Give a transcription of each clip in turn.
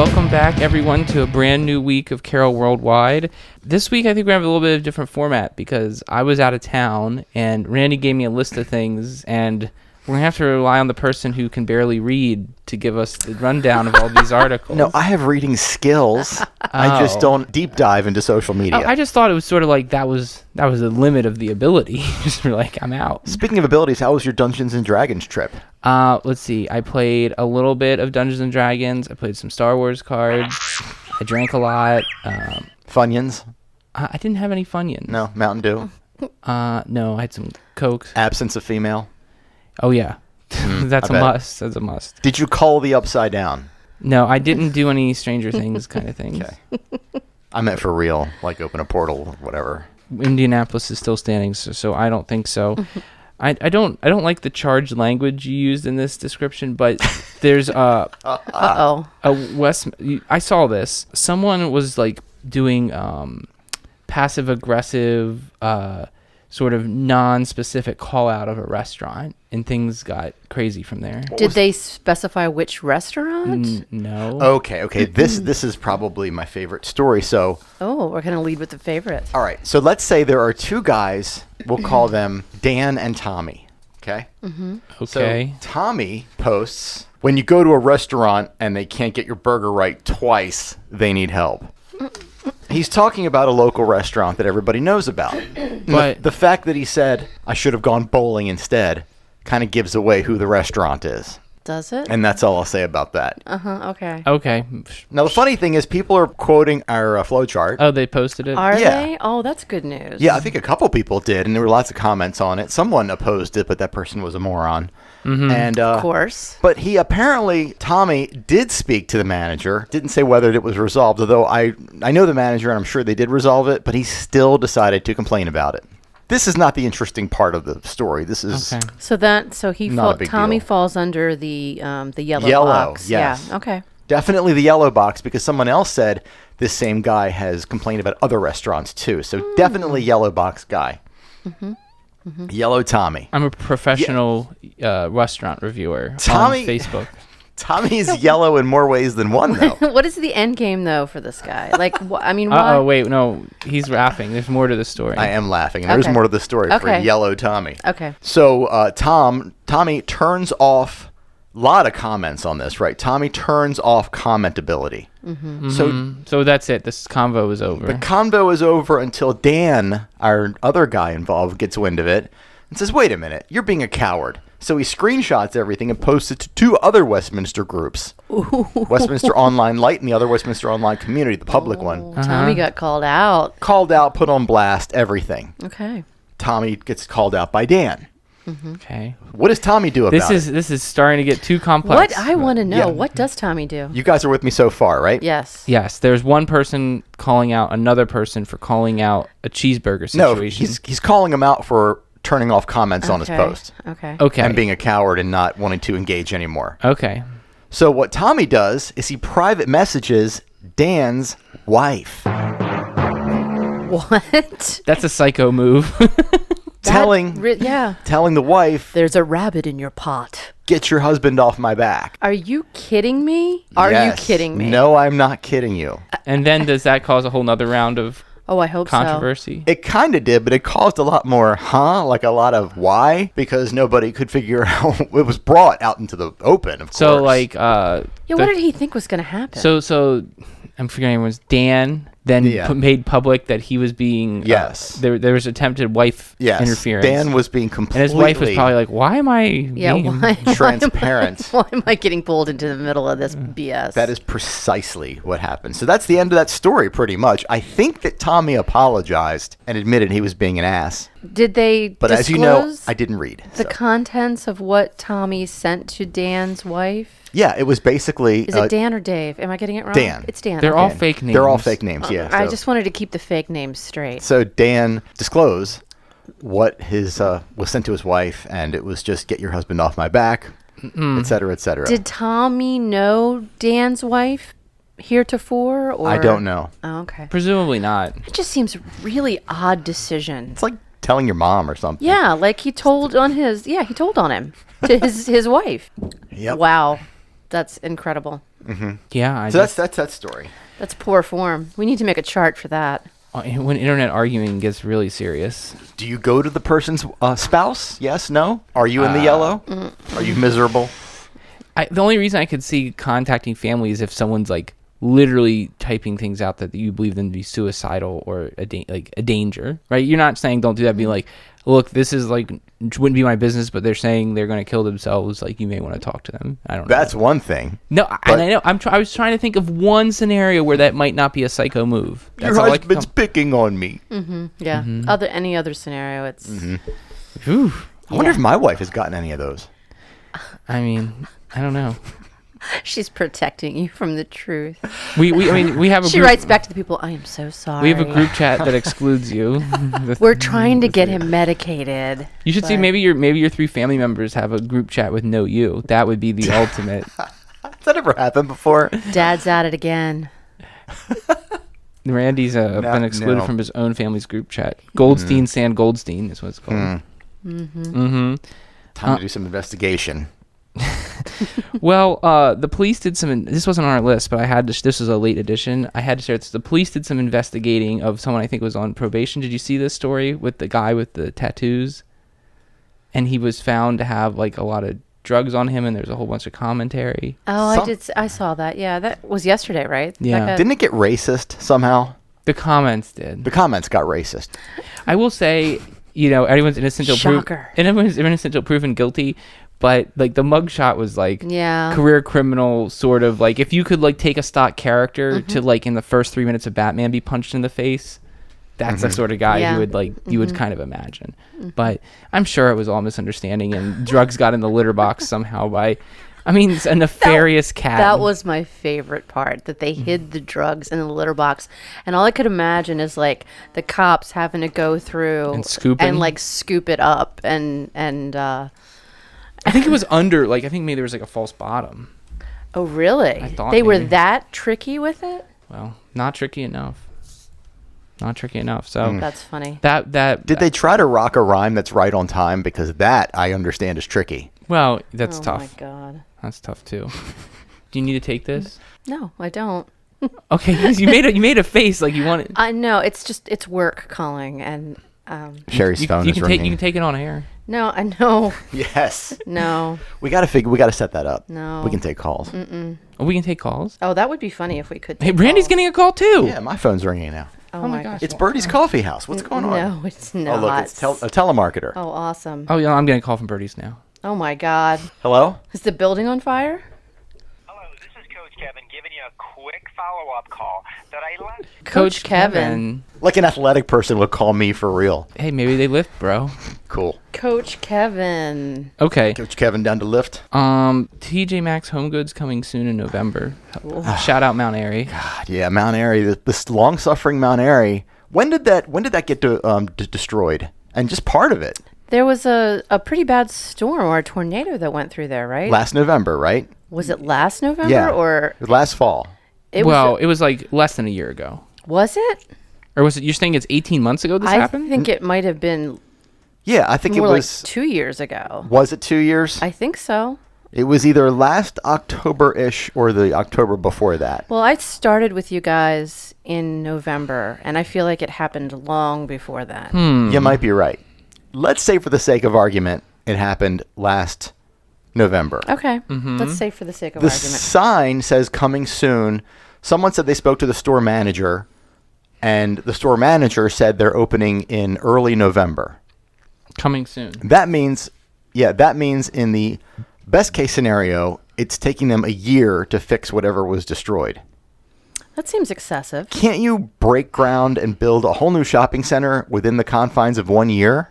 Welcome back, everyone, to a brand new week of Carroll Worldwide. This week, I think we're going to have a little bit of a different format because I was out of town, and Randy gave me a list of things, and we're going to have to rely on the person who can barely read to give us the rundown of all these articles. No, I have reading skills. I just don't deep dive into social media. I just thought it was sort of like that was the limit of the ability. Just like, I'm out. Speaking of abilities, how was your Dungeons & Dragons trip? Let's see. I played a little bit of Dungeons & Dragons. I played some Star Wars cards. I drank a lot. Funyuns? I didn't have any Funyuns. No. Mountain Dew? No, I had some Cokes. Absence of female? Oh, yeah. That's a must. That's a must. Did you call the upside down? No, I didn't do any Stranger Things kind of things. Okay. I meant for real, like open a portal or whatever. Indianapolis is still standing, so I don't think so. I don't like the charged language you used in this description, but there's I saw this. Someone was like doing passive aggressive sort of non-specific call out of a restaurant, and things got crazy from there. Did they specify which restaurant? No. Okay. This is probably my favorite story. So, we're going to lead with the favorite. all right. So let's say there are two guys. We'll call them Dan and Tommy. Okay. Okay. So Tommy posts, when you go to a restaurant and they can't get your burger right twice, they need help. He's talking about a local restaurant that everybody knows about. But the fact that he said, I should have gone bowling instead, kind of gives away who the restaurant is. Does it? And that's all I'll say about that. Okay. Okay. Now, the funny thing is people are quoting our flow chart. Oh, they posted it? Are Yeah. they? Oh, that's good news. Yeah, I think a couple people did, and there were lots of comments on it. Someone opposed it, but that person was a moron. And Of course. But he apparently, Tommy, did speak to the manager. Didn't say whether it was resolved, although I know the manager, and I'm sure they did resolve it, but he still decided to complain about it. This is not the interesting part of the story. This is Okay. Tommy deal. falls under the yellow box. Yes. Yeah. Okay. definitely the yellow box, because someone else said this same guy has complained about other restaurants too. So definitely yellow box guy. Yellow Tommy. I'm a professional restaurant reviewer Tommy- on Facebook. Tommy is yellow in more ways than one, though. What is the end game though for this guy? Like, I mean, why? Uh-oh, wait, no, he's laughing. There's more to the story. I am laughing. And there's Okay. more to the story for Okay. yellow Tommy. Okay. So Tommy turns off a lot of comments on this, right? Tommy turns off commentability. So that's it. This convo is over. The convo is over until Dan, our other guy involved, gets wind of it and says, wait a minute, you're being a coward. So he screenshots everything and posts it to two other Westminster groups. Westminster Online Light and the other Westminster Online Community, the public one. Tommy got called out. Called out, put on blast, everything. Okay. Tommy gets called out by Dan. Okay. What does Tommy do about it? This is starting to get too complex. What I want to know, Yeah. what does Tommy do? You guys are with me so far, right? Yes. Yes, there's one person calling out another person for calling out a cheeseburger No, situation. he's calling him out for turning off comments on his Okay. post. Okay. Okay. And being a coward and not wanting to engage anymore. Okay. So what Tommy does is he private messages Dan's wife, What? That's a psycho move. telling the wife, There's a rabbit in your pot. get your husband off my back. Are you kidding me? Are you Yes. kidding me? No, I'm not kidding you. And then does that cause a whole nother round of Oh, I hope controversy? It kind of did, but it caused a lot more, like a lot of why, because nobody could figure out. It was brought out into the open, of course. So like so. Yeah, what did he think was going to happen? So I'm forgetting it was Dan then made public that he was being Yes. there was attempted wife interference. Dan was being completely and his wife was probably like, why am I why transparent. Why am I getting pulled into the middle of this BS? That is precisely what happened. So that's the end of that story, pretty much. I think that Tommy apologized and admitted he was being an ass. Did they But disclose as you know, I didn't read. the so. contents of what Tommy sent to Dan's wife? Yeah, it was basically... Is it Dan or Dave? Am I getting it wrong? Dan. It's Dan. They're okay. all fake names. They're all fake names, yeah. I So- just wanted to keep the fake names straight. So Dan disclosed what his was sent to his wife, and it was just get your husband off my back, et cetera, et cetera. Did Tommy know Dan's wife heretofore? Or? I don't know. Oh, okay. Presumably not. It just seems a really odd decision. It's like telling your mom or something. Yeah, like he told on him to his wife. Yep. Wow. That's incredible. Yeah. So that's that story. That's poor form. We need to make a chart for that. When internet arguing gets really serious. Do you go to the person's spouse? Yes, no? Are you in the yellow? Are you miserable? The only reason I could see contacting family is if someone's like literally typing things out that you believe them to be suicidal or a danger, right? You're not saying don't do that. Be like, look, this is like wouldn't be my business, but they're saying they're going to kill themselves. Like, you may want to talk to them. I don't know. That's one thing. No, and I know. I was trying to think of one scenario where that might not be a psycho move. That's Your husband's picking on me. Yeah. Any other scenario, it's. Ooh. I wonder if my wife has gotten any of those. I mean, I don't know. She's protecting you from the truth. We have a She group, writes back to the people, I am so sorry. we have a group chat that excludes you. We're trying to get him medicated. You should see maybe your 3 family members have a group chat with no you. That would be the ultimate. Has that ever happened before? Dad's at it again. Randy's been excluded from his own family's group chat. Goldstein San Goldstein is what it's called. Time to do some investigation. Well, the police did some. This wasn't on our list, but I had to. This was a late edition. I had to share this. The police did some investigating of someone I think was on probation. Did you see this story with the guy with the tattoos? And he was found to have like a lot of drugs on him, and there's a whole bunch of commentary. Oh, I saw that. Yeah, that was yesterday, right? Yeah. Didn't it get racist somehow? The comments did. The comments got racist. I will say, everyone's innocent Shocker. Everyone's innocent until proven guilty. But like the mugshot was like career criminal sort of like if you could like take a stock character to like in the first 3 minutes of Batman be punched in the face, that's the sort of guy who would like you would kind of imagine. But I'm sure it was all misunderstanding and drugs got in the litter box somehow it's a nefarious cat. That was my favorite part, that they hid the drugs in the litter box. And all I could imagine is like the cops having to go through and scooping and like scoop it up and I think it was under, like, I think maybe there was like a false bottom. Oh, really? I thought they were maybe. that tricky with it? Well, not tricky enough. So That's funny. Did Did they try to rock a rhyme that's right on time? Because that I understand is tricky. Well, that's Oh tough. my God. That's tough too. Do you need to take this? No, I don't. Okay, you made a face like you want it. I know, it's work calling and Sherri's phone you is can ringing. you can take it on air. no, I know. Yes. No. We got to set that up. No. We can take calls. Oh, we can take calls. Oh, that would be funny if we could. Hey, take Randy's calls. getting a call too. Yeah, my phone's ringing now. Oh my gosh. It's Birdie's Coffee House. What's going on? No, it's not. Oh, look, it's a telemarketer. Oh, awesome. Oh yeah, I'm getting a call from Birdie's now. Oh my God. Hello? Is the building on fire? Hello, this is Coach Kevin giving you a quick follow-up call that I left. Coach Kevin. Like an athletic person would call me for real. Hey, maybe they lift, bro. Cool. Coach Kevin. Okay. Coach Kevin down to lift. TJ Maxx Home Goods coming soon in November. Shout out Mount Airy. God, yeah, Mount Airy, this long-suffering Mount Airy. When did that get destroyed? And just part of it. There was a pretty bad storm or a tornado that went through there, right? Last November, right? Was it last November Yeah. or Last fall. it Was like less than a year ago. Was it? Or was it? You're saying it's 18 months ago this I happened? think it might have been Yeah, I think more it was. like 2 years ago. Was it 2 years? I think so. It was either last October-ish or the October before that. Well, I started with you guys in November, and I feel like it happened long before then. You might be right. Let's say for the sake of argument, it happened last November. Okay, let's say for the sake of The argument. sign says coming soon. Someone said they spoke to the store manager, and the store manager said they're opening in early November. Coming soon. That means in the best case scenario, it's taking them a year to fix whatever was destroyed. That seems excessive. Can't you break ground and build a whole new shopping center within the confines of 1 year?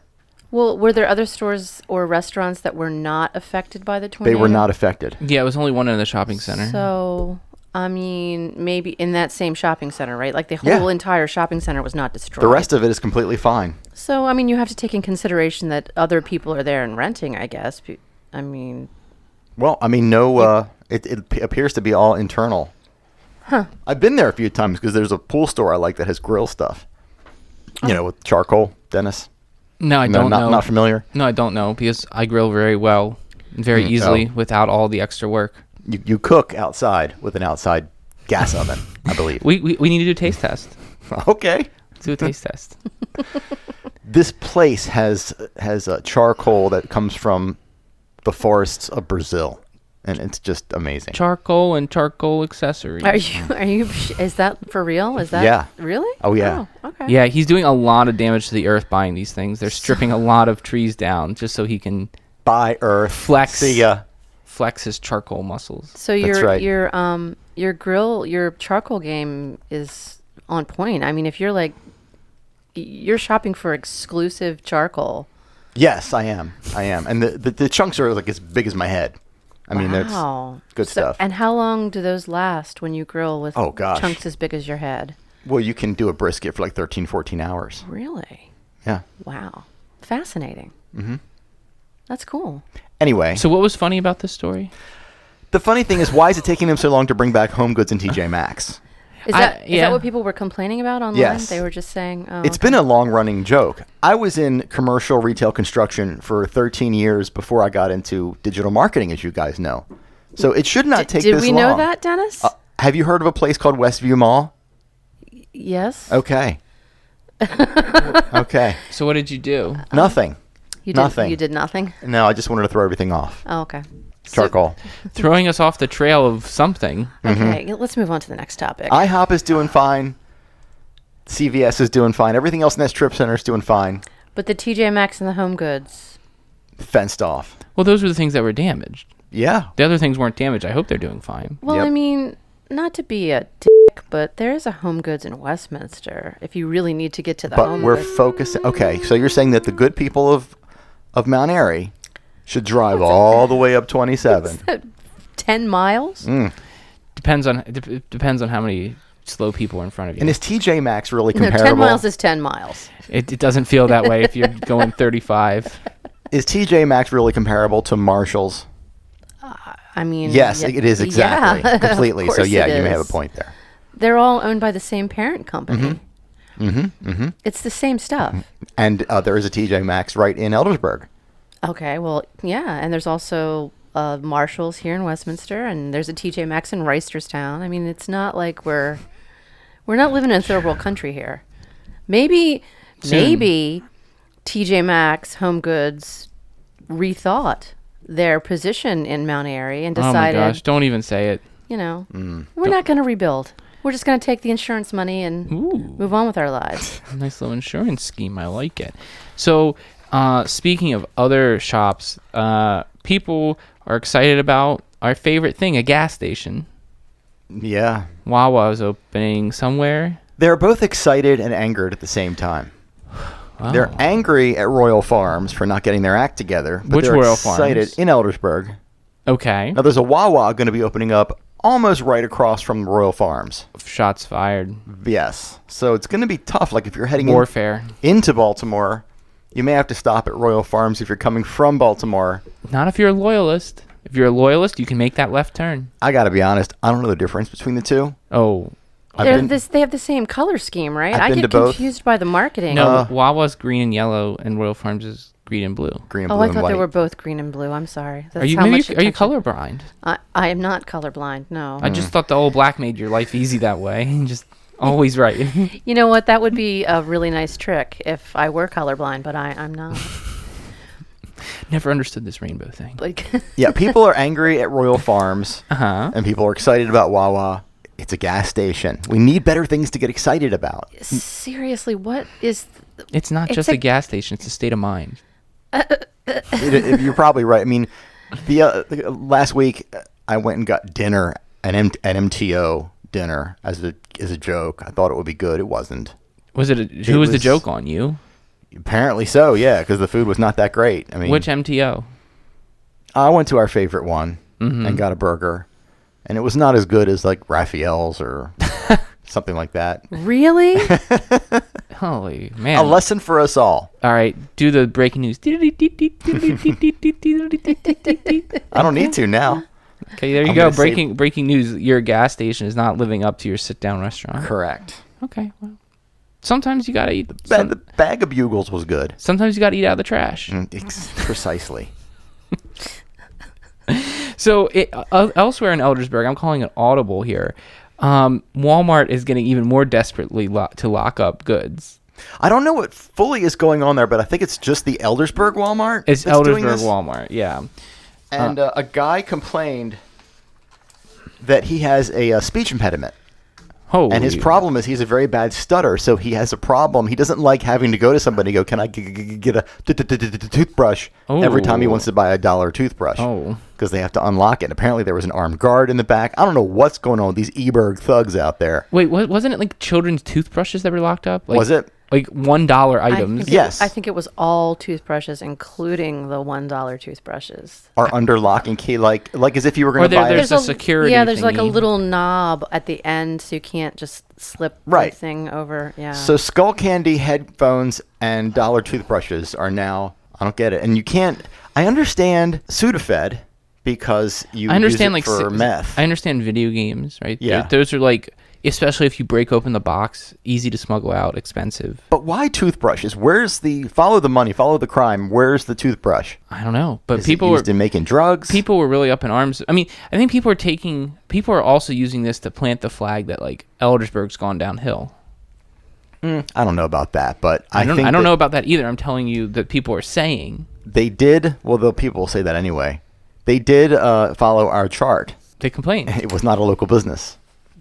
Well, were there other stores or restaurants that were not affected by the tornado? They were not affected. Yeah, it was only one in the shopping center. So, I mean, maybe in that same shopping center, right? Like the whole entire shopping center was not destroyed. The rest of it is completely fine. So, I mean, you have to take in consideration that other people are there and renting, I guess. I mean... Well, I mean, no, it appears to be all internal. Huh. I've been there a few times because there's a pool store I like that has grill stuff. You know, with charcoal, Dennis. No, I don't know. Not familiar? No, I don't know because I grill very well, and very easily without all the extra work. You cook outside with an outside gas oven, I believe. We need to do a taste test. Okay. Let's do a taste test. This place has a charcoal that comes from the forests of Brazil, and it's just amazing. Charcoal and charcoal accessories. Are you? Is that for real? Is that? Yeah. Really? Oh, yeah. Oh, okay. Yeah, he's doing a lot of damage to the earth buying these things. They're stripping a lot of trees down just so he can Buy Earth. Flex. See ya. flex his charcoal muscles. So your grill, your charcoal game is on point. I mean, if you're shopping for exclusive charcoal. Yes, I am. And the chunks are like as big as my head. I mean, that's good stuff. And how long do those last when you grill with chunks as big as your head? Well, you can do a brisket for like 13, 14 hours. Really? Yeah. Wow. Fascinating. Mm-hmm. That's cool. Anyway. So what was funny about this story? The funny thing is, why is it taking them so long to bring back Home Goods and TJ Maxx? Is that what people were complaining about online? Yes. They were just saying, It's been a long-running joke. I was in commercial retail construction for 13 years before I got into digital marketing, as you guys know. So it should not take this long. Did we know that, Dennis? Have you heard of a place called Westview Mall? Yes. Okay. Okay. So what did you do? Nothing. Nothing. You did nothing? No, I just wanted to throw everything off. Oh, okay. Charcoal. Throwing us off the trail of something. Okay, let's move on to the next topic. IHOP is doing fine. CVS is doing fine. Everything else in that strip center is doing fine. But the TJ Maxx and the Home Goods. Fenced off. Well, those were the things that were damaged. Yeah. The other things weren't damaged. I hope they're doing fine. Well, Yep. I mean, not to be a dick, but there is a Home Goods in Westminster. If you really need to get to the But Home we're Goods. focusing. Okay, so you're saying that the good people of Mount Airy should drive all the way up 27. 10 miles? Depends on how many slow people are in front of you. And is TJ Maxx really No, comparable? 10 miles is 10 miles. It doesn't feel that way if you're going 35. Is TJ Maxx really comparable to Marshall's? I mean, Yes, yeah, it is exactly. yeah, Completely. of So course yeah, it you may have a is. point there. They're all owned by the same parent company. It's the same stuff. And there is a TJ Maxx right in Eldersburg. Okay, well, yeah, and there's also Marshall's here in Westminster, and there's a TJ Maxx in Reisterstown. I mean, it's not like we're not living in a third world country here. Maybe TJ Maxx, Home Goods rethought their position in Mount Airy and decided, Oh my gosh, don't even say it. you know, we're not going to rebuild. We're just going to take the insurance money and move on with our lives. Nice little insurance scheme. I like it. So, speaking of other shops, people are excited about our favorite thing, a gas station. Yeah. Wawa is opening somewhere. They're both excited and angered at the same time. Oh. They're angry at Royal Farms for not getting their act together. But Which they're Royal excited Farms? in Eldersburg. Okay. Now, there's a Wawa going to be opening up almost right across from Royal Farms. Shots fired. Yes. So it's going to be tough. Like if you're heading Warfare. into Baltimore, you may have to stop at Royal Farms if you're coming from Baltimore. Not if you're a loyalist. If you're a loyalist, you can make that left turn. I got to be honest, I don't know the difference between the two. Oh. I've They been- have the same color scheme, right? I've I been get to both. confused by the marketing. No, Wawa's green and yellow, and Royal Farms is green and blue. green, Oh, blue, I and thought white. they were both green and blue. I'm sorry. That's Are you how much are you attention- colorblind? I am not colorblind. No. I just thought the old black made your life easy that way. Just always right. You know what? That would be a really nice trick if I were colorblind, but I'm not. Never understood this rainbow thing. Like, Yeah, people are angry at Royal Farms, Uh-huh. and people are excited about Wawa. It's a gas station. We need better things to get excited about. seriously, what is? It's not It's just a- a gas station. It's a state of mind. You're probably right. I mean, last week I went and got dinner, an MTO dinner as a joke. I thought it would be good. It wasn't. Was it? Who was the joke on you? Apparently so, yeah, because the food was not that great. I mean, Which MTO? I went to our favorite one and got a burger, and it was not as good as like Raphael's or something like that. Really? Holy man! A lesson for us all. All right, do the breaking news. I don't need to now. Okay, there you I'm go. gonna save- Breaking news. Your gas station is not living up to your sit-down restaurant. Correct. Okay, well, sometimes you gotta eat. The bag of bugles was good. Sometimes you gotta eat out of the trash. Precisely. So elsewhere in Eldersburg, I'm calling it audible here. Walmart is getting even more desperately to lock up goods. I don't know what fully is going on there, but I think it's just the Eldersburg Walmart. It's that's doing Eldersburg this. Walmart, yeah. And a guy complained that he has a speech impediment. Holy. And his problem is he's a very bad stutter, so he has a problem. He doesn't like having to go to somebody and go, can I get a toothbrush every time he wants to buy $1 toothbrush. Oh. Because they have to unlock it. Apparently there was an armed guard in the back. I don't know what's going on with these Eberg thugs out there. Wait, wasn't it like children's toothbrushes that were locked up? Like, Was it? Like $1 items? Yes. I think it was all toothbrushes, including the $1 toothbrushes. Are under lock and key, like as if you were going to buy there's a security Yeah, there's like a thingy. little knob at the end, so you can't just slip Right. the thing over. Yeah. So Skull Candy headphones and dollar toothbrushes are now, I don't get it. And you can't, I understand Sudafed because you I understand use it like for meth. I understand video games, right? Yeah. Those are like, especially if you break open the box, easy to smuggle out, expensive. But why toothbrushes? Where's the, follow the money, follow the crime. Where's the toothbrush? I don't know, but Is people it used were in making drugs? people were really up in arms. I mean, I think people are also using this to plant the flag that like Eldersburg's gone downhill. I don't know about that, but I don't think know that about that either. I'm telling you that people are saying they did. Well, the people will say that anyway. They did follow our chart. they complain, It was not a local business.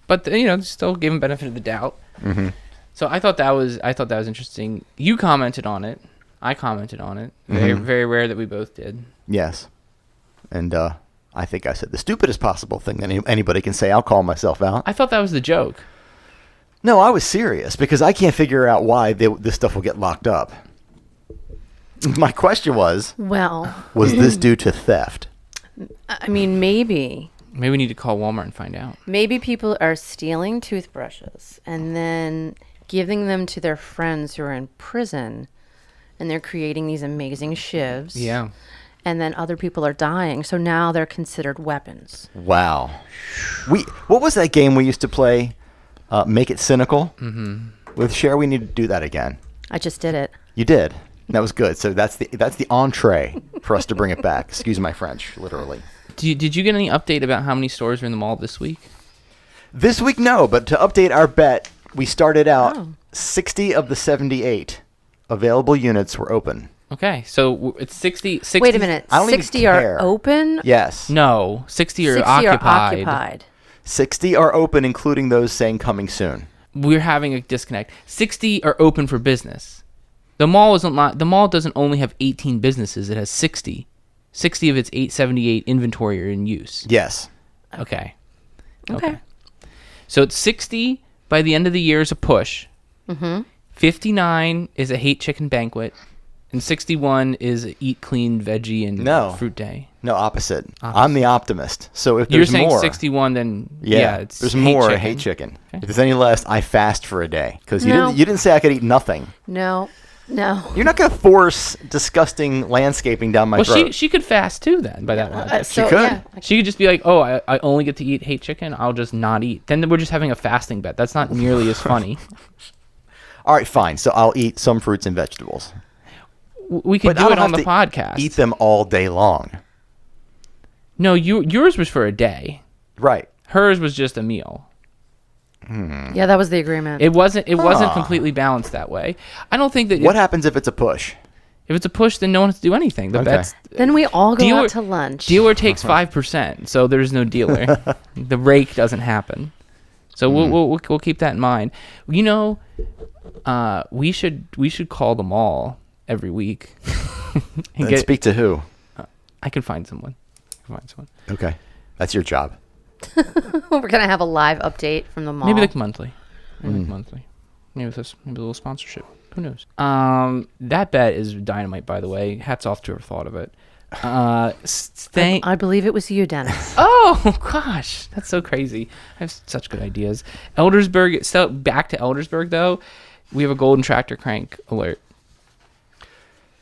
but still give them benefit of the doubt. Mm-hmm. So I thought that was interesting. You commented on it. I commented on it. Very Mm-hmm. very rare that we both did. Yes. And I think I said the stupidest possible thing that anybody can say. I'll call myself out. I thought that was the joke. No, I was serious because I can't figure out why this stuff will get locked up. My question was this due to theft? I mean, maybe Maybe we need to call Walmart and find out. Maybe people are stealing toothbrushes and then giving them to their friends who are in prison, and they're creating these amazing shivs. Yeah. And then other people are dying, so now they're considered weapons. Wow. What was that game we used to play? Make It Cynical? Mm-hmm. With Sherri, we need to do that again. I just did it. You did. That was good. So that's the entree for us to bring it back. Excuse my French, literally. Did you get any update about how many stores are in the mall this week? This week, no. But to update our bet, we started out 60 of the 78 available units were open. Okay, so it's 60. Wait a minute. I don't even 60 are care. open? Yes. No, 60 are 60 occupied. are occupied. 60 are open, including those saying coming soon. We're having a disconnect. 60 are open for business. The mall doesn't only have 18 businesses; it has 60. 60 of its 878 inventory are in use. Yes. Okay. Okay. So it's 60 by the end of the year is a push. Mm-hmm. 59 is a hate chicken banquet, and 61 is a eat clean veggie and fruit day. No, opposite. I'm the optimist. So if You're there's saying more, 61, then yeah, it's there's hate more chicken. hate chicken. Okay. If there's any less, I fast for a day because No. you didn't say I could eat nothing. No. You're not going to force disgusting landscaping down my Well, throat. she could fast too then. By that logic, She could. Yeah, she could just be like, "Oh, I only get to eat hate chicken. I'll just not eat." Then we're just having a fasting bet. That's not nearly as funny. All right, fine. So I'll eat some fruits and vegetables. We could But I do don't it on have the to podcast. Eat them all day long. No, yours was for a day. Right. Hers was just a meal. Yeah, that was the agreement. It wasn't completely balanced that way. I don't think that What happens if it's a push? if it's a push, then no one has to do anything. The Okay. bet's Then we all go Dealer- out to lunch. dealer takes 5%, so there's no dealer. The rake doesn't happen. So we'll keep that in mind. You know, we should call them all every week. And speak to who? I can find someone. Okay. That's your job. We're going to have a live update from the mall. Maybe like monthly. Maybe with a little sponsorship. Who knows? That bet is dynamite, by the way. Hats off to her thought of it. I believe it was you, Dennis. Oh gosh, that's so crazy. I have such good ideas. Eldersburg. So back to Eldersburg though, we have a golden tractor crank alert.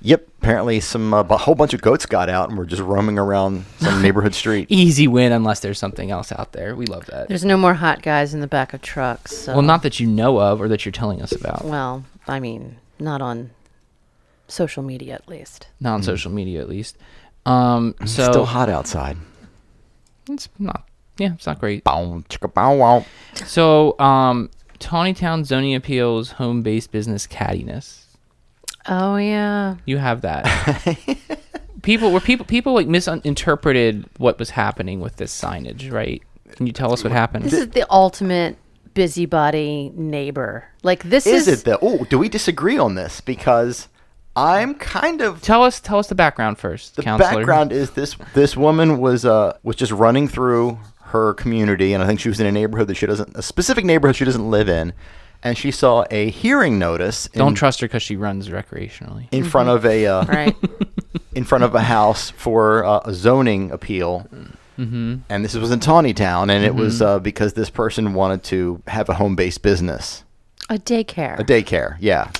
Yep. Apparently, a whole bunch of goats got out and were just roaming around some neighborhood street. Easy win unless there's something else out there. We love that. There's no more hot guys in the back of trucks. So. Well, not that you know of or that you're telling us about. Well, I mean, not on social media at least. Not on social media, at least. It's So still hot outside. It's not. Yeah, it's not great. Bow, chicka, bow, wow. So, Tawnytown zoning appeals home-based business cattiness. Oh yeah. You have that. people like misinterpreted what was happening with this signage, right? Can you tell us what happened? This is the ultimate busybody neighbor. Like this Is it though? Oh, do we disagree on this? Because I'm kind of. Tell us the background first, The counselor. background is this woman was just running through her community, and I think she was in a specific neighborhood she doesn't live in, and she saw a hearing notice. Don't trust her because she runs recreationally. In front of a right. in front of a house for a zoning appeal. Mm-hmm. And this was in Tawnytown, and it was because this person wanted to have a home-based business. A daycare. A daycare, yeah.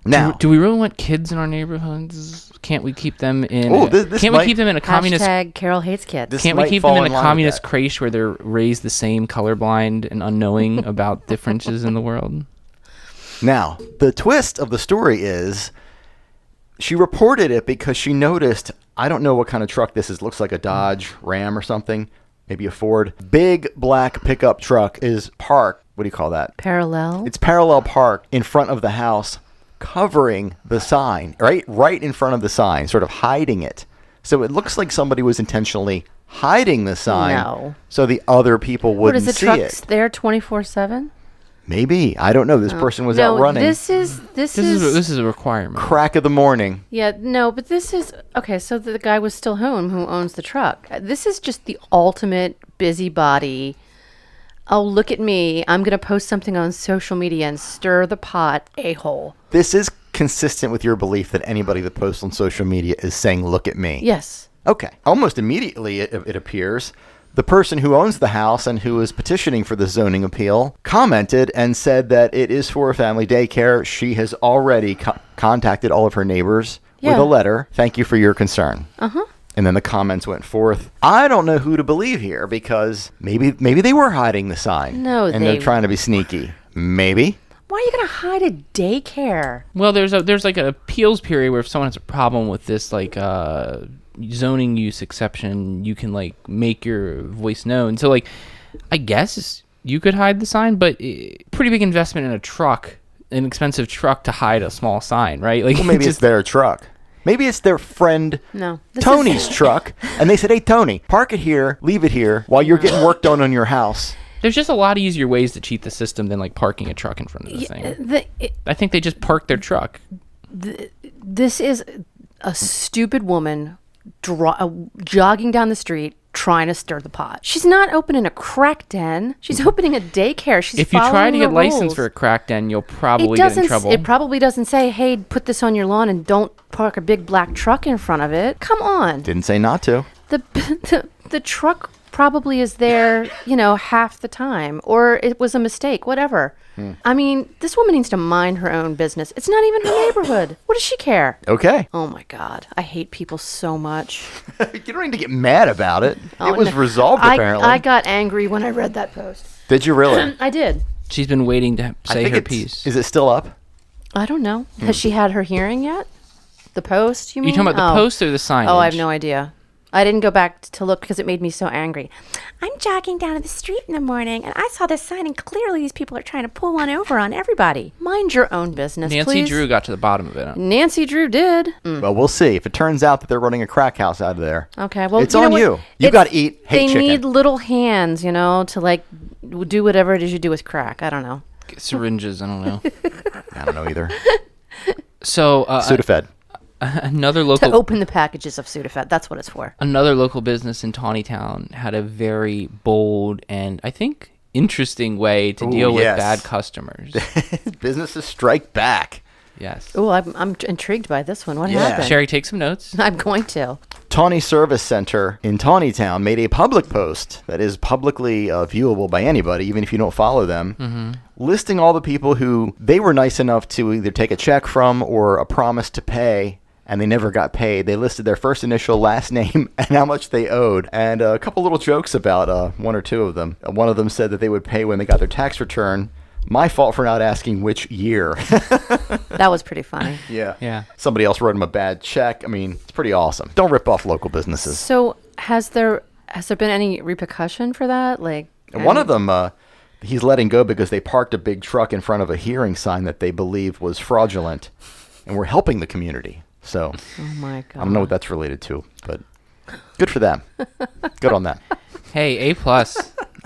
Now, Do we really want kids in our neighborhoods? Can't we keep them in? Oh, this can't might- we keep them in a communist? Hashtag Carol hates kids. This Can't we might keep fall them in in a line with communist that. creche where they're raised the same, colorblind and unknowing about differences in the world? Now, the twist of the story is she reported it because she noticed, I don't know what kind of truck this is. Looks like a Dodge Ram or something, maybe a Ford. Big black pickup truck is parked. What do you call that? Parallel. It's parallel parked in front of the house, covering the sign, right in front of the sign, sort of hiding it. So it looks like somebody was intentionally hiding the sign No. so the other people What wouldn't is the see trucks it. there 24/7? Maybe. I don't know. This person was out running. This is This is a requirement. Crack of the morning. yeah, no, but this is okay, so the guy was still home who owns the truck. This is just the ultimate busybody. Oh, look at me. I'm going to post something on social media and stir the pot, a-hole. This is consistent with your belief that anybody that posts on social media is saying, look at me. Yes. Okay. Almost immediately, it appears, the person who owns the house and who is petitioning for the zoning appeal commented and said that it is for a family daycare. She has already contacted all of her neighbors with Yeah. a letter. Thank you for your concern. Uh-huh. And then the comments went forth. I don't know who to believe here because maybe they were hiding the sign. No, and they're trying to be sneaky. Maybe. Why are you going to hide a daycare? Well, there's like an appeals period where if someone has a problem with this like zoning use exception, you can like make your voice known. So like, I guess you could hide the sign, but pretty big investment in a truck, an expensive truck to hide a small sign, right? Like Well, maybe it's their truck. Maybe it's their friend No. Tony's truck, and they said, "Hey, Tony, park it here, leave it here while you're getting work done on your house." There's just a lot easier ways to cheat the system than like parking a truck in front of the thing. I think they just parked their truck. This is a stupid woman jogging down the street trying to stir the pot. She's not opening a crack den. She's opening a daycare. She's If you try to following get the licensed rules. for a crack den, you'll probably get in trouble. It probably doesn't say, "Hey, put this on your lawn and don't park a big black truck in front of it." Come on. Didn't say not to. The truck probably is there, half the time, or it was a mistake, whatever. I mean, this woman needs to mind her own business. It's not even her neighborhood. What does she care? Okay. Oh my God, I hate people so much. You don't need to get mad about it. Oh, it was no. resolved, apparently. I got angry when I read that post. Did you really? I did. She's been waiting to I say think her it's- piece. Is it still up? I don't know. Has she had her hearing yet? The post, you mean? You talking about the post or the signage? Oh, I have no idea. I didn't go back to look because it made me so angry. I'm jogging down the street in the morning and I saw this sign and clearly these people are trying to pull one over on everybody. Mind your own business, Nancy please. Drew got to the bottom of it. Nancy Drew did. Well, we'll see. If it turns out that they're running a crack house out of there. Okay, well, It's you know on what? you. You got to eat hate They chicken. need little hands, to like do whatever it is you do with crack. I don't know. Get syringes, I don't know. I don't know either. So Sudafed. another To local open the packages of Sudafed. That's what it's for. another local business in Tawnytown had a very bold and I think interesting way to Ooh, deal with yes. bad customers. Businesses strike back. Yes. Oh, I'm intrigued by this one. What Yeah. happened? Sherry, take some notes. I'm going to. Tawny Service Center in Tawnytown made a public post that is publicly viewable by anybody, even if you don't follow them, listing all the people who they were nice enough to either take a check from or a promise to pay, and they never got paid. They listed their first initial, last name, and how much they owed, and a couple little jokes about one or two of them. One of them said that they would pay when they got their tax return. My fault for not asking which year. That was pretty funny. Yeah. Somebody else wrote them a bad check. I mean, it's pretty awesome. Don't rip off local businesses. So has there Has there been any repercussion for that? Like, And one of them, he's letting go because they parked a big truck in front of a hearing sign that they believe was fraudulent, and we're helping the community. So oh my God. I don't know what that's related to, but good for them. Good on them. Hey, A+.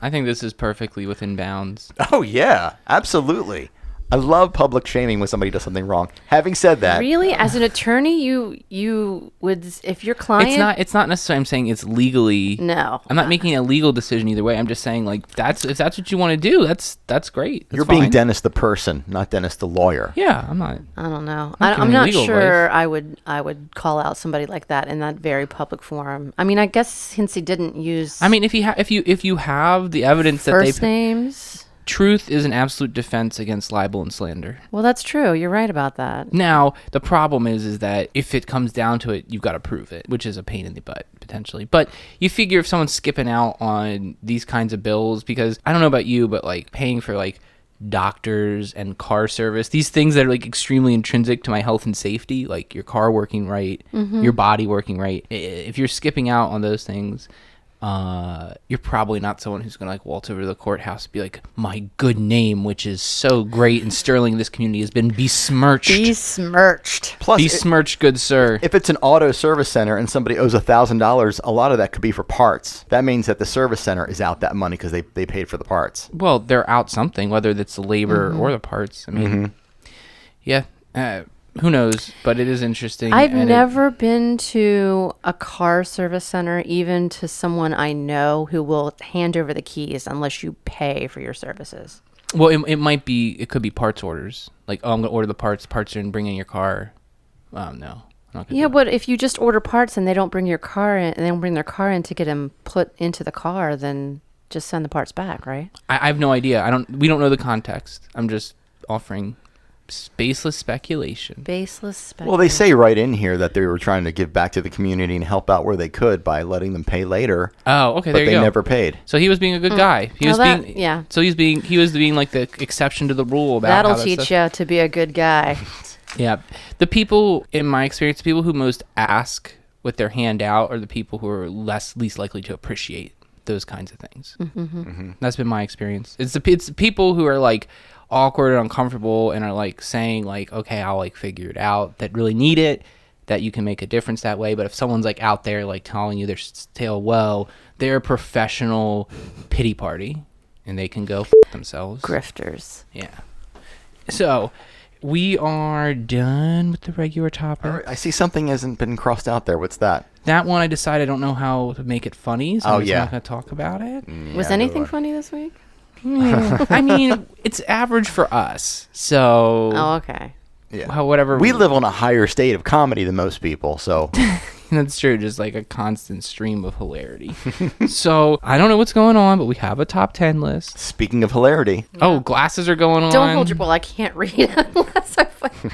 I think this is perfectly within bounds. Oh, yeah, absolutely. I love public shaming when somebody does something wrong. Having said that, Really, as an attorney, you would, if your client. It's not necessarily. I'm saying it's legally. No. I'm not making a legal decision either way. I'm just saying like if that's what you want to do, that's great. That's you're being fine. Dennis the person, not Dennis the lawyer. Yeah, I'm not. I don't know. Not I'm giving not legal sure advice. I would call out somebody like that in that very public forum. I mean, I guess since he didn't use I mean, if you have the evidence that first names. truth is an absolute defense against libel and slander. Well, that's true. You're right about that. Now, the problem is that if it comes down to it, you've got to prove it, which is a pain in the butt, potentially. But you figure if someone's skipping out on these kinds of bills, because I don't know about you, but like paying for like doctors and car service, these things that are like extremely intrinsic to my health and safety, like your car working right, your body working right. If you're skipping out on those things, you're probably not someone who's gonna like waltz over to the courthouse and be like, my good name, which is so great and sterling in this community, has been besmirched. Plus, Besmirched, good sir. if it's an auto service center and somebody owes $1,000, a lot of that could be for parts. That means that the service center is out that money because they paid for the parts. Well, they're out something, whether it's the labor or the parts. I mean, yeah. Who knows? But it is interesting. I've and never been to a car service center, even to someone I know who will hand over the keys unless you pay for your services. Well, it could be parts orders. Like, oh, I'm going to order the parts. Parts are in, bring in your car. No. I'm not gonna Yeah, do but if you just order parts and they don't bring your car in, and they don't bring their car in to get them put into the car, then just send the parts back, right? I have no idea. We don't know the context. I'm just offering baseless speculation. Baseless speculation. Well, they say right in here that they were trying to give back to the community and help out where they could by letting them pay later, Oh, okay, but there you they go. never paid. So he was being a good guy. He Well, was that- being yeah. So he was being like the exception to the rule about That'll how that teach stuff- you to be a good guy. Yeah. The people, in my experience, the people who most ask with their hand out are the people who are least likely to appreciate those kinds of things. That's been my experience. It's the people who are like awkward and uncomfortable and are like saying like, okay, I'll like figure it out, that really need it, that you can make a difference that way. But if someone's like out there like telling you their tale, well, they're a professional pity party and they can go themselves. Grifters. Yeah. So we are done with the regular topic. All right, I see something hasn't been crossed out there. What's that? That one I decided I don't know how to make it funny, so Oh, I'm just yeah. not going to talk about it. Was anything funny this week? I mean, it's average for us, so Oh, okay. Yeah. whatever. We live on a higher state of comedy than most people, so That's true, just like a constant stream of hilarity. So I don't know what's going on, but we have a top 10 list. speaking of hilarity, Oh, glasses are going on. Don't hold your bull. I can't read unless I find.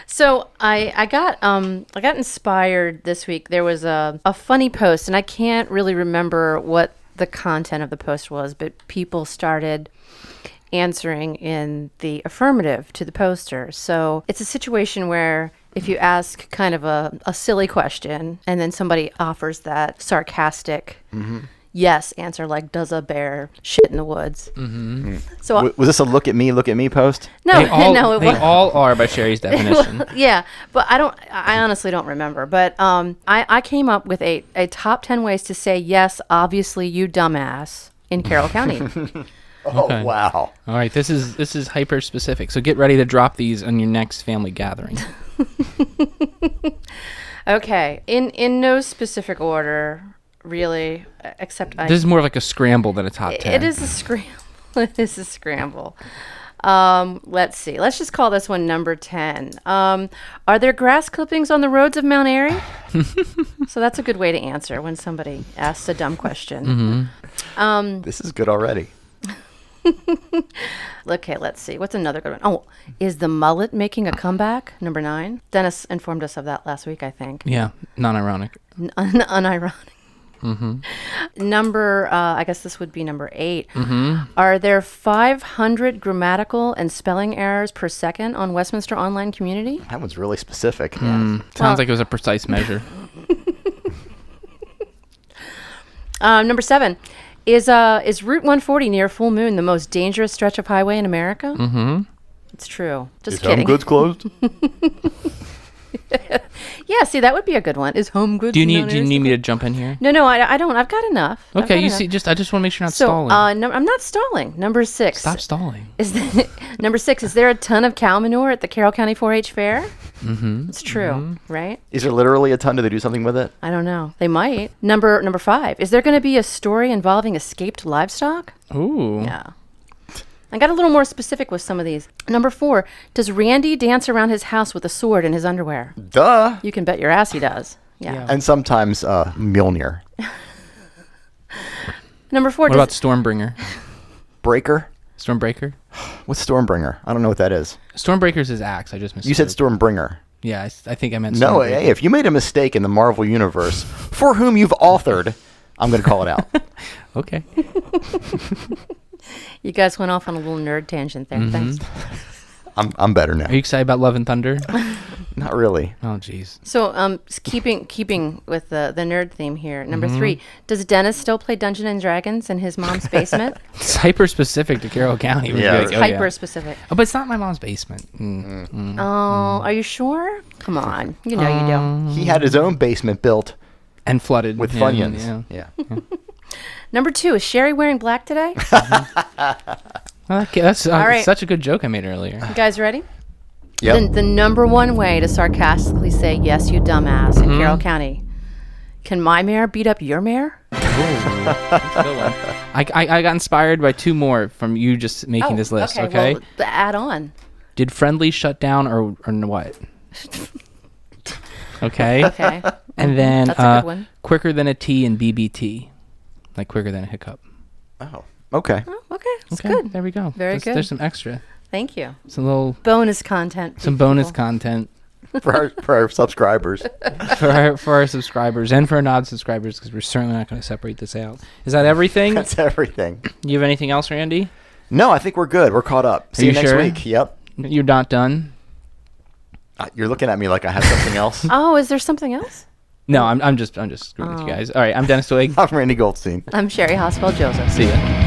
So I got inspired this week. There was a funny post, and I can't really remember what the content of the post was, but people started answering in the affirmative to the poster. So it's a situation where if you ask kind of a silly question and then somebody offers that sarcastic yes answer, like, does a bear shit in the woods? So was this a look at me post? no, They all, no, it they wasn't. all are by Sherri's definition. Yeah, but I honestly don't remember. But I came up with a top 10 ways to say yes, obviously, you dumbass in Carroll County. Oh, Okay. wow. All right, this is hyper specific. So get ready to drop these on your next family gathering. Okay, in no specific order, really, except This is more like a scramble than a top 10. It is a scramble. It is a scramble. Let's see. Let's just call this one number 10. Are there grass clippings on the roads of Mount Airy? So that's a good way to answer when somebody asks a dumb question. This is good already. Okay, let's see. What's another good one? Oh, is the mullet making a comeback? Number 9. Dennis informed us of that last week, I think. Yeah, non-ironic. Unironic. Number, I guess this would be number 8. Are there 500 grammatical and spelling errors per second on Westminster Online Community? That one's really specific. Sounds like it was a precise measure. Number 7. Is Route 140 near full moon the most dangerous stretch of highway in America? Mm-hmm. It's true. Just Is kidding. Home Goods closed? Yeah, see, that would be a good one. Is Home Goods Do you known need as me the- to jump in here? No, I don't. I've got enough. I've Okay, got you enough. see, I just want to make sure you're not So, stalling. no, I'm not stalling. Number 6. Stop stalling. Number 6, is there a ton of cow manure at the Carroll County 4-H fair? Mm-hmm. It's true, right? Is there literally a ton? Do they do something with it? I don't know. They might. Number 5, is there going to be a story involving escaped livestock? Ooh. Yeah. I got a little more specific with some of these. Number 4, does Randy dance around his house with a sword in his underwear? Duh. You can bet your ass he does. Yeah. And sometimes Mjolnir. Number 4, What about Stormbringer? Breaker? Stormbreaker? What's Stormbringer? I don't know what that is. Stormbreaker's his axe. I just missed. You said Stormbringer. Yeah, I think I meant. No, Stormbreaker. hey, if you made a mistake in the Marvel Universe for whom you've authored, I'm going to call it out. Okay. you guys went off on a little nerd tangent there. Thanks. I'm better now. Are you excited about Love and Thunder? Not really. Oh, jeez. So, keeping with the nerd theme here. Number 3, does Dennis still play Dungeons and Dragons in his mom's basement? It's hyper specific to Carroll County. We'd be Yeah. like, oh, Hyper yeah. specific. Oh, but it's not my mom's basement. Oh, are you sure? Come on, you know you don't. He had his own basement built And flooded with yeah, Funyuns. Yeah. Yeah. Number 2, is Sherri wearing black today? Okay, that's All right. such a good joke I made earlier. You guys ready? Yep. The number 1 way to sarcastically say yes, you dumbass in Carroll County. Can my mayor beat up your mayor? I got inspired by 2 more from you just making this list. Okay. Well, add on. Did Friendly shut down or what? Okay. Okay. And then That's a good one. quicker than a T in BBT, like quicker than a hiccup. Oh, okay. Oh, okay. It's Okay, good. There we go. Very good. There's some extra, Thank you. some little, Bonus content. some people. bonus content For our subscribers. for our subscribers and for our non-subscribers because we're certainly not going to separate this out. Is that everything? That's everything. You have anything else, Randy? No, I think we're good. We're caught up. See you you next sure? week. Yep. You're not done? You're looking at me like I have something else. Oh, is there something else? No, I'm just screwing with you guys. All right, I'm Dennis Twig. I'm Randy Goldstein. I'm Sherri Hospital Joseph. See ya.